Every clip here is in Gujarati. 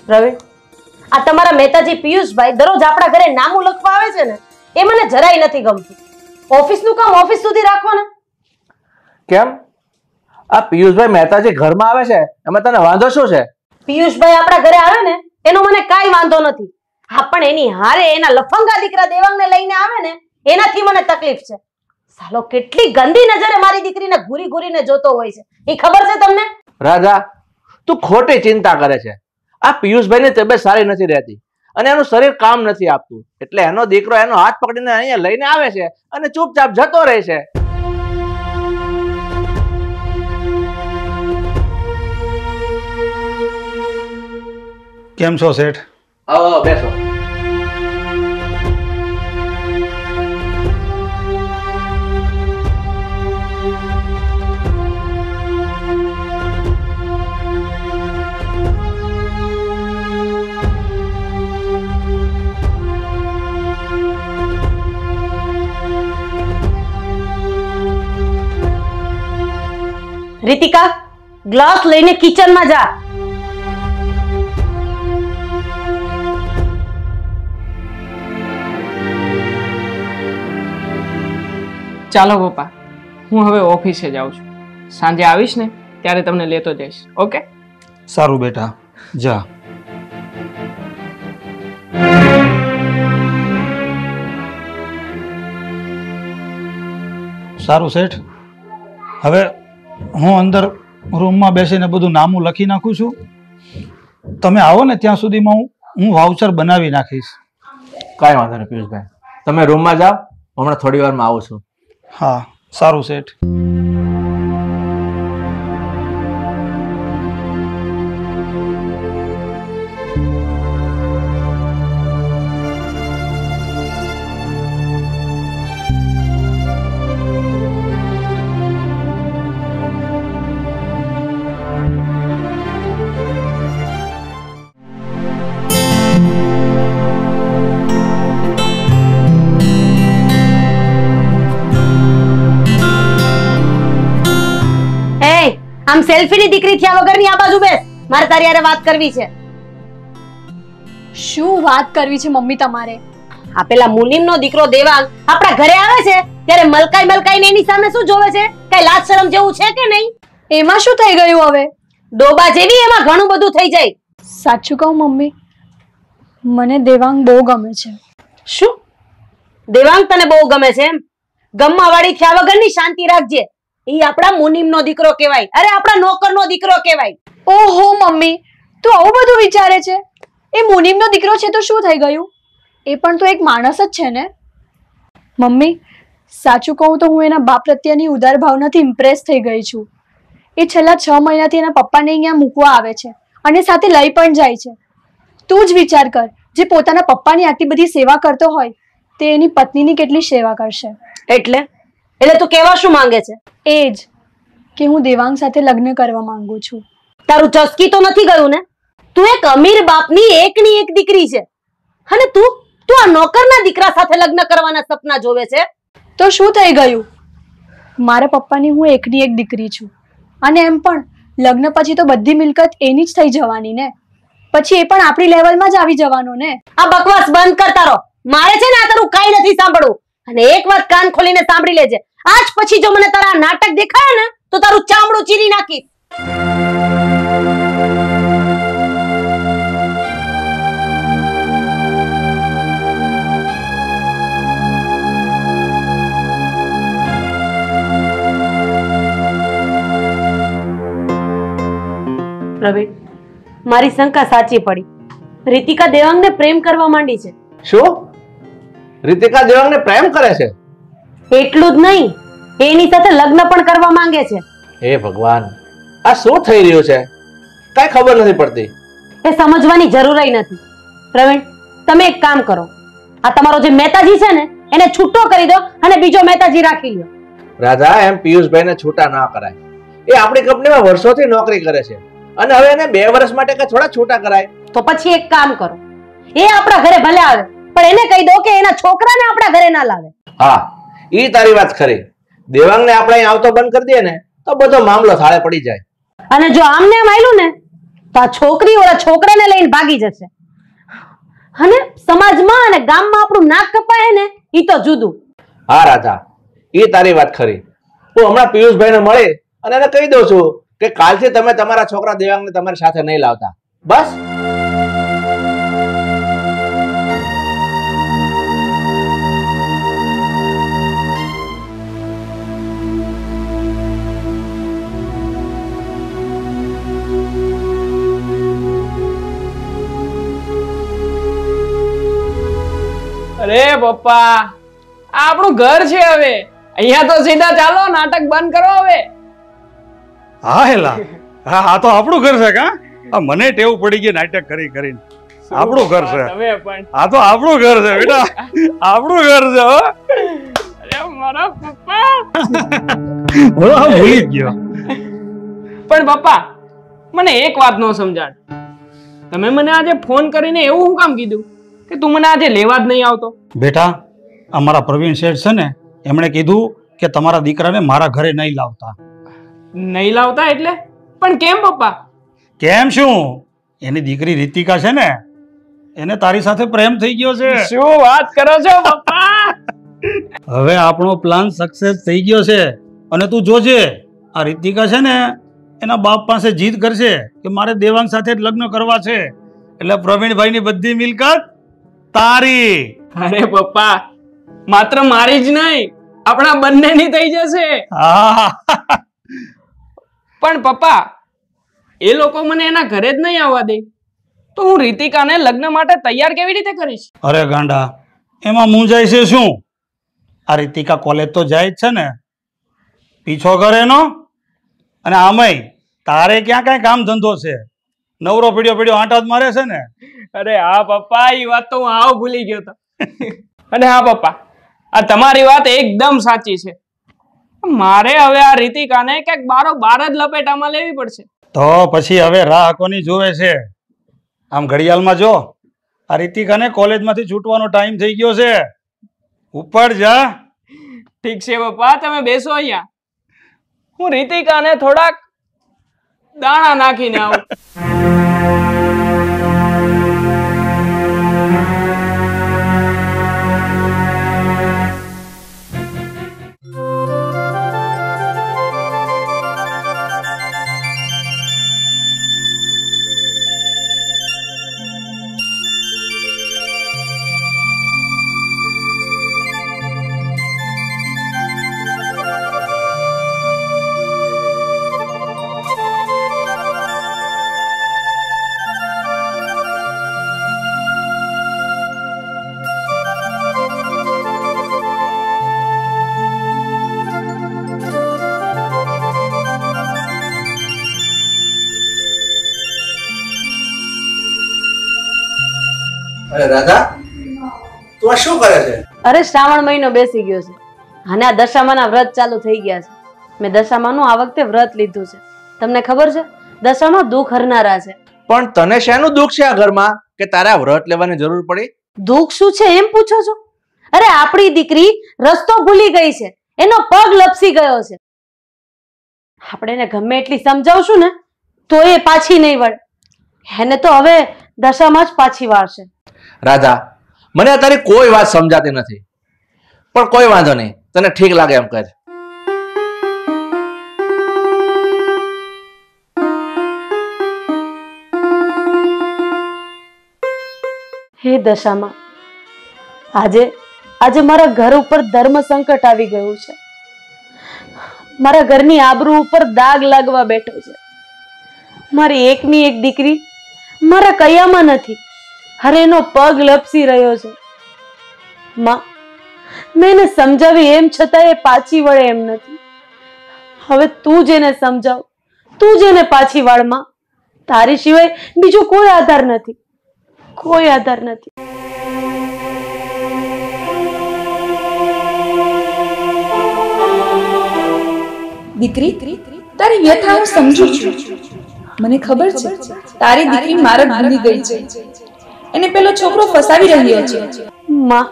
પ્રવીણ, આ તમારા મહેતાજી પિયુષભાઈ દરરોજ આપણા ઘરે નામું લખવા આવે છે ને, એ મને જરાય નથી ગમતું. ઓફિસનું કામ ઓફિસ સુધી રાખો ને. કેમ? આ પિયુષભાઈ મહેતાજી ઘરમાં આવે છે એમાં તને વાંધો શું છે? પિયુષભાઈ આપણા ઘરે આવે ને એનો મને કાઈ વાંધો નથી. હા, પણ એની હારે એના લફંગા દીકરા દેવાંગને લઈને આવે ને એનાથી મને તકલીફ છે. સાલો કેટલી ગંદી નજરે મારી દીકરીને ઘૂરી ઘૂરીને જોતો હોય છે, એ ખબર છે તમને? રાજા, તું ખોટી ચિંતા કરે છે. આ પિયુષભાઈની તબિયત સારી નથી રહેતી અને એનું શરીર કામ નથી આપતું, એટલે એનો દીકરો એનો હાથ પકડીને અહીંયા લઈને આવે છે અને ચૂપચાપ જતો રહે છે. કેમ છો શેઠ? આવો બેસો. રીતિકા, ગ્લાસ લઈને કિચનમાં જા. ચાલો પપ્પા, હું હવે ઓફિસે જાઉં છું. સાંજે આવીશ ને ત્યારે તમને લેતો જઈશ. ઓકે? સારું બેટા, જા. સારું શેઠ, હવે હું અંદર રૂમમાં બેસીને બધું નામું લખી નાખું છું. તમે આવો ને ત્યાં સુધીમાં હું વાઉચર બનાવી નાખીશ. કાંઈ વાંધો નહીં પિયુષભાઈ, તમે રૂમમાં જાઓ, હમણાં થોડી વારમાં આવું છું. હા, સારું શેઠ. આમ સેલ્ફીની દીકરી થયા વગરની આ બાજુ બેસ, મારે તારી હારે વાત કરવી છે. શું વાત કરવી છે મમ્મી તમારે? આ પેલા મુનિમનો દીકરો દેવાંગ આપણા ઘરે આવે છે ત્યારે મલકાઈ મલકાઈને એની સામે શું જોવે છે? કઈ લાજ શરમ જેવું છે કે નહીં? એમાં શું થઈ ગયું હવે? ડોબા જેવી એમાં ઘણું બધું થઈ જાય. સાચું કહું મમ્મી, મને દેવાંગ બહુ ગમે છે. શું? દેવાંગ તને બહુ ગમે છે એમ? ગમવા વાળી થયા વગરની શાંતિ રાખજે. ઈ આપણા મુનિમનો દીકરો કહેવાય. અરે આપણા નોકરનો દીકરો કહેવાય. ઓહો મમ્મી, તું આવું બધું વિચારે છે? એ મુનિમનો દીકરો છે તો શું થઈ ગયું? એ પણ તો એક માણસ જ છે ને. મમ્મી, સાચું કહું તો હું એના બાપ પ્રત્યેની ઉદાર ભાવનાથી ઇમ્પ્રેસ થઈ ગઈ છું. એ છેલ્લા 6 મહિનાથી એના પપ્પાને અહીંયા મૂકવા આવે છે અને સાથે લઈ પણ જાય છે. તું જ વિચાર કર, જે પોતાના પપ્પાની આટલી બધી સેવા કરતો હોય તે એની પત્નીની કેટલી સેવા કરશે. એટલે તું કહેવા શું માંગે છે? એ જ કે હું દેવાંગ સાથે લગ્ન કરવા માંગુ છું. તારું ચસ્કી તો નથી ગયું ને? તું એક અમીર બાપની એકની એક દીકરી છે અને તું આ નોકરના દીકરા સાથે લગ્ન કરવાના સપના જોવે છે? તો શું થઈ ગયું? મારા પપ્પાની હું એકની એક દીકરી છું અને એમ પણ લગ્ન પછી તો બધી મિલકત એની જ થઈ જવાની ને. પછી એ પણ આપણી લેવલમાં જ આવી જવાનો ને. આ બકવાસ બંધ કરતા રહો. મારે છે ને આ તારું કાઈ નથી સાંભળવું. અને એક વાત કાન ખોલીને સાંભળી લેજે, આજ પછી જો મને તારા નાટક દેખાય ને તો તારું ચામડું ચીરી નાખીશ. પ્રવીણ, મારી શંકા સાચી પડી. રીતિકા દેવાંગને પ્રેમ કરવા માંડી છે. શું? રીતિકા દેવાંગને પ્રેમ કરે છે? એટલું જ નહીં, એની સાથે લગ્ન પણ કરવા માંગે છે. હે ભગવાન, આ શું થઈ રહ્યું છે? કઈ ખબર નથી પડતી. એ સમજવાની જરૂર નથી. પ્રવીણ, તમે એક કામ કરો, આ તમારો જે મહેતાજી છે ને એને છૂટો કરી દો અને બીજો મહેતાજી રાખી લો. રાજા, એમ પિયુષભાઈને છૂટા ના કરાય. એ આપણી કંપનીમાં વર્ષોથી નોકરી કરે છે અને હવે એને 2 વર્ષ માટે કે થોડા છૂટા કરાય? તો પછી એક કામ કરો, એ આપણા ઘરે ભલે આવે પણ એને કહી દો કે એના છોકરાને આપણા ઘરે ના લાવે. હા, ઈ તારી વાત ખરી. દેવાંગને આપણે અહીં આવતો બંધ કરી દઈએ ને તો બધો મામલો થાળે પડી જાય. અને જો આમને એમ આયલું ને તો આ છોકરી ઓલા છોકરાને લઈને ભાગી જશે અને સમાજમાં અને ગામમાં આપણું નાક કપાય ને ઈ તો જુદું. હા રાધા, એ તારી વાત ખરી. હું હમણાં પિયુષભાઈને મળે અને એને કહી દઉં છું કે કાલથી તમે તમારા છોકરા દેવાંગને તમારી સાથે નહીં લાવતા. બસ. અરે પપ્પા, આ આપણું ઘર છે હવે. અહીંયા તો સીધા ચાલો, નાટક બંધ કરો હવે. હા હેલા, હા આ તો આપણું ઘર છે કા? મને ટેવ પડી ગઈ નાટક કરી કરીને. આપણું ઘર છે. તમે પણ. આ તો આપણું ઘર છે બેટા, આપણું ઘર છે. હો અરે મારા પપ્પા. બોલો, ભૂલી ગયો. પણ પપ્પા, મને એક વાત નો સમજાણ. તમે મને આજે ફોન કરીને એવું હું કામ કીધું કે તું મને આજે લેવા જ નહીં આવતો? બેટા, અમારા પ્રવીણ શેઠ છે ને, એમણે કીધું કે તમારા દીકરાને મારા ઘરે નહીં લાવતા. નહીં લાવતા એટલે? પણ કેમ પપ્પા? કેમ શું? એની દીકરી રીતિકા છે ને, એને તારી સાથે પ્રેમ થઈ ગયો છે. શું વાત કરો છો પપ્પા? હવે આપણો પ્લાન સક્સેસ થઈ ગયો છે. અને તું જોજે, આ રીતિકા છે ને એના બાપ પાસે જીદ કરશે કે મારે દેવાંગ સાથે જ લગ્ન કરવા છે, એટલે પ્રવીણભાઈની બધી મિલકત તારી. અરે પપ્પા, માત્ર મારી જ નહીં, આપણા બંનેની થઈ જશે. હા. પણ પપ્પા, એ લોકો મને એના ઘરે જ નહીં આવવા દે તો હું રીતિકાને લગ્ન માટે તૈયાર કેવી રીતે કરીશ? અરે ગાંડા, એમાં મૂંઝાય છે શું? આ રીતિકા કોલેજ તો જાય જ છે ને, પીછો કરે એનો. અને આમય તારે ક્યાં કઈ કામ ધંધો છે? નવરો પીડ્યો આંટા જ મારે છે ને. અરે હા પપ્પા, એ વાત તો હું આવ ભૂલી ગયો હતો. અને હા પપ્પા, આ તમારી વાત એકદમ સાચી છે. મારે હવે આ રીતિકાને ક્યાંક બારોબાર જ લપેટામાં લેવી પડશે. તો પછી હવે રાહ કોની જોવે છે? આમ ઘડિયાળમાં જો, આ રીતિકાને કોલેજમાંથી છૂટવાનો ટાઈમ થઈ ગયો છે. ઉપર જા. ઠીક છે પપ્પા, તમે બેસો અહીંયા. હું રીતિકાને થોડાક દાણા નાખીને આવું. અરે રાધા, તું આ શું કરે છે? અરે શ્રાવણ મહિનો બેસી ગયો છે અને આ દશામાના વ્રત ચાલુ થઈ ગયા છે. મેં દશામાનું આ વખતે વ્રત લીધું છે. તમને ખબર છે, દશામાં દુઃખ હરનારા છે. પણ તને શેનું દુઃખ છે આ ઘરમાં કે તારે આ વ્રત લેવાની જરૂર પડી? દુઃખ શું છે એમ પૂછો છો? અરે આપણી દીકરી રસ્તો ભૂલી ગઈ છે, એનો પગ લપસી ગયો છે. આપણે એને ગમે એટલી સમજાવશું ને તો એ પાછી નહીં વળે. એને તો હવે દશામાં જ પાછી વાળશે. રાધા, મને તારી કોઈ વાત સમજાતી નથી, પણ કોઈ વાંધો નહીં, તને ઠીક લાગે એમ કર. હે દશામાં, આજે મારા ઘર ઉપર ધર્મ સંકટ આવી ગયું છે. મારા ઘરની આબરૂ ઉપર દાગ લાગવા બેઠો છે. મારી એકની એક દીકરી મારા કયામાં નથી, અરે એનો પગ લપસી રહ્યો છે. માં, મેં એને સમજાવી એમ છતાં એ પાછી વળે એમ નથી. હવે તું જ એને સમજાવ, તું જ એને પાછી વાળ માં. તારી સિવાય બીજો કોઈ આધાર નથી, કોઈ આધાર નથી. દીકરી, તારી વ્યથા હું સમજુ છું. મને ખબર છે તારી દીકરી મારા ભૂલી ગઈ છે. એને પેલો છોકરો ફસાવી રહ્યો છે. માં,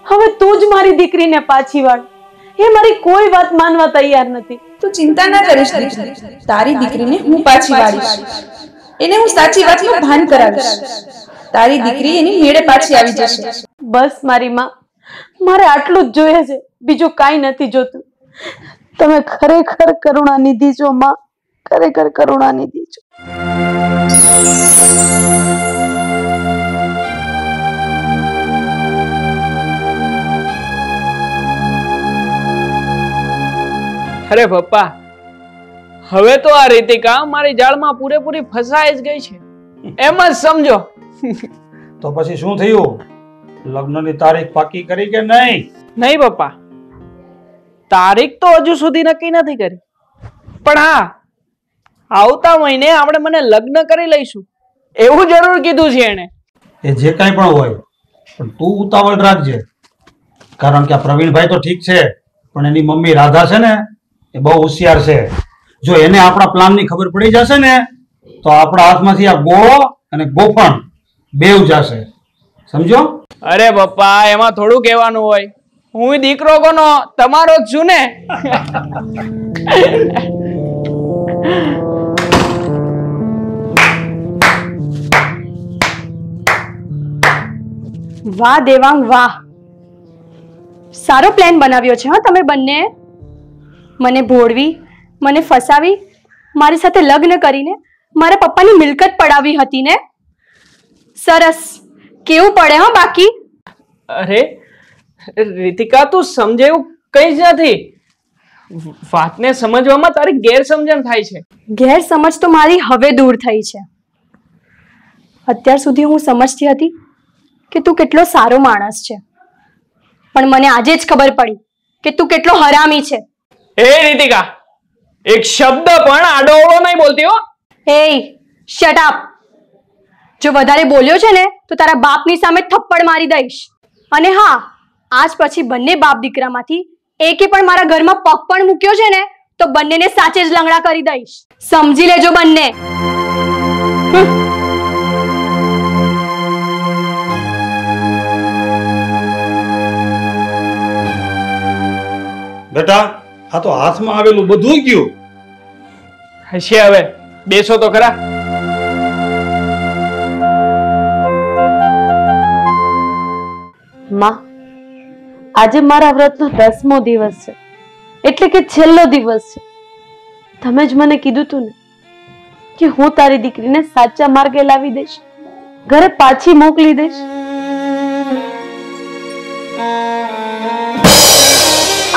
હવે તું જ મારી દીકરીને પાછી વાળ. એ મારી કોઈ વાત માનવા તૈયાર નથી. તું ચિંતા ના કરીશ દીકરી, તારી દીકરીને હું પાછી વાળીશ. એને હું સાચી વાતનું ભાન કરાવીશ. તારી દીકરી એની મેળે પાછી આવી જશે. બસ મારી માં, મારે આટલું જ જોઈએ છે, બીજું કાંઈ નથી જોતું. તમે ખરેખર કરુણાનિધિ છો માં, ખરેખર કરુણાનિધિ છો. અરે પપ્પા, હવે તો આ રીતિકા મારી જાળમાં પૂરેપૂરી ફસાઈ જ ગઈ છે, એમ જ સમજો. તો પછી શું થયું? લગ્નની તારીખ પાકી કરી કે નહીં? નહીં પપ્પા, તારીખ તો હજુ સુધી નક્કી નથી કરી, પણ હા, આવતા મહિને આપણે મને લગ્ન કરી લઈશું એવું જરૂર કીધું છે એને. એ જે કાંઈ પણ હોય, પણ તું ઉતાવળ રાખજે, કારણ કે આ પ્રવીણભાઈ તો ઠીક છે, પણ એની મમ્મી રાધા છે ને, એ બહુ હોશિયાર છે. જો એને આપણા પ્લાનની ખબર પડી જશે ને, તો આપણા હાથમાંથી આ ગોળો અને ગોફણ બેવ જશે, સમજો? અરે પપ્પા, એમાં થોડું કહેવાનું હોય, હું દીકરો કોનો, તમારો જ છું ને. વાહ દેવાંગ વાહ, સારો પ્લાન બનાવ્યો છે હા તમે બંને. મને ભોળવી, મને ફસાવી, મારી સાથે લગ્ન કરીને મારા પપ્પાની મિલકત પડાવી હતી ને. સરસ, કેવું પડે હા બાકી. અરે રીતિકા, તું સમજે એવું કઈ જ નથી. વાતને સમજવામાં તારી ગેરસમજણ થાય છે. ગેરસમજ તો મારી હવે દૂર થઈ છે. અત્યાર સુધી હું સમજતી હતી કે તું કેટલો સારો માણસ છે, પણ મને આજે જ ખબર પડી કે તું કેટલો હરામી છે. એ રીતિકા, એક શબ્દ પણ આડોઅવળો નહીં બોલતી હો. એ શટ અપ. જો વધારે બોલ્યો છે ને તો તારા બાપની સામે થપ્પડ મારી દઈશ. અને હા, આજ પછી બંને બાપ દીકરામાંથી એકે પણ મારા ઘરમાં પગ પણ મૂક્યો છે ને તો બંનેને સાચે જ લંગડા કરી દઈશ. સમજી લેજો બંને. બેટા, આ તો હાથમાં આવેલું બધું ગયું. હશે, હવે બેસો તો ખરા. માં, આજે મારા વ્રતનો 10મો દિવસ છે, એટલે કે છેલ્લો દિવસ છે. તમે જ મને કીધું તું ને કે હું તારી દીકરીને સાચા માર્ગે લાવી દઈશ, ઘરે પાછી મોકલી દઈશ.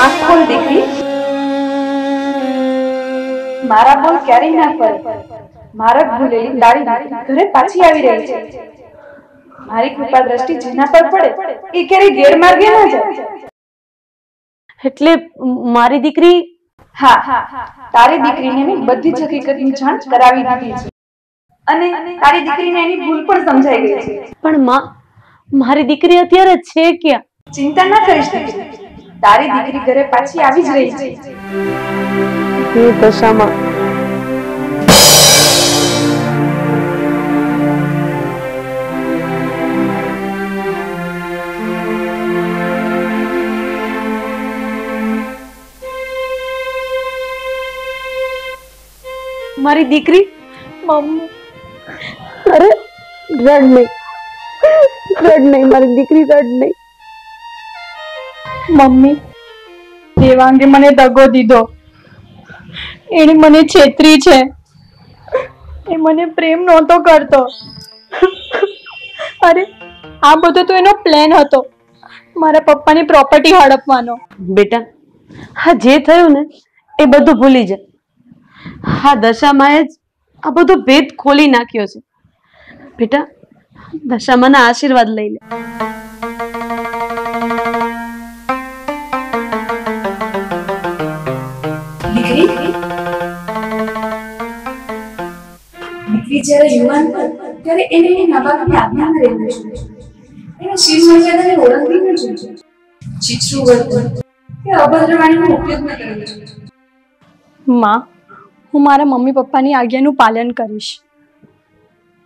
આંખ ખોલ દીકરી, મારા બોલ ક્યારેય ના ફરે. મારા ભૂલેલી તારી દીકરી ઘરે પાછી આવી રહી છે. મારી કૃપા દ્રષ્ટિ જેના પર પડે એ ક્યારેય ગેરમાર્ગે ના જાય. એટલે મારી દીકરી? હા, તારી દીકરીને મેં બધી જ હકીકતની જાણ કરાવી દીધી છે અને તારી દીકરીને એની ભૂલ પણ સમજાઈ ગઈ છે. પણ માં, મારી દીકરી અત્યારે છે ક્યાં? ચિંતા ના કરીશ દીકરી, તારી દીકરી ઘરે પાછી આવી જ રહી છે. એ દશામાં મારી દીકરી. મમ્મી, અરે રડ નહીં, રડ નહીં મારી દીકરી, રડ નહીં. મમ્મી, દેવાંગે મને દગો દીધો, એણે મને છેતરી છે, એ મને પ્રેમ નહોતો કરતો. અરે આ બધો તો એનો પ્લાન હતો, મારા પપ્પાની પ્રોપર્ટી હડપવાનો. બેટા, હા જે થયું ને એ બધું ભૂલી જા. હા, દશામાએ જ આ બધો ભેદ ખોલી નાખ્યો છે. બેટા, દશામાના આશીર્વાદ લઈ લે. દીકરી જ્યારે યુવાન હોય ત્યારે એને મા બાપની આજ્ઞામાં રહેવું જોઈએ. એને શિવ મર્યાદાને ઓળંગવી ન જોઈએ. ચીચરું વર્તન કે અભદ્ર વાણીનો ઉપયોગ ન કરવો જોઈએ. માં, હું મારા મમ્મી પપ્પાની આજ્ઞાનું પાલન કરીશ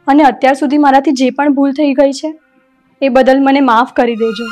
અને અત્યાર સુધી મારાથી જે પણ ભૂલ થઈ ગઈ છે એ બદલ મને માફ કરી દેજો.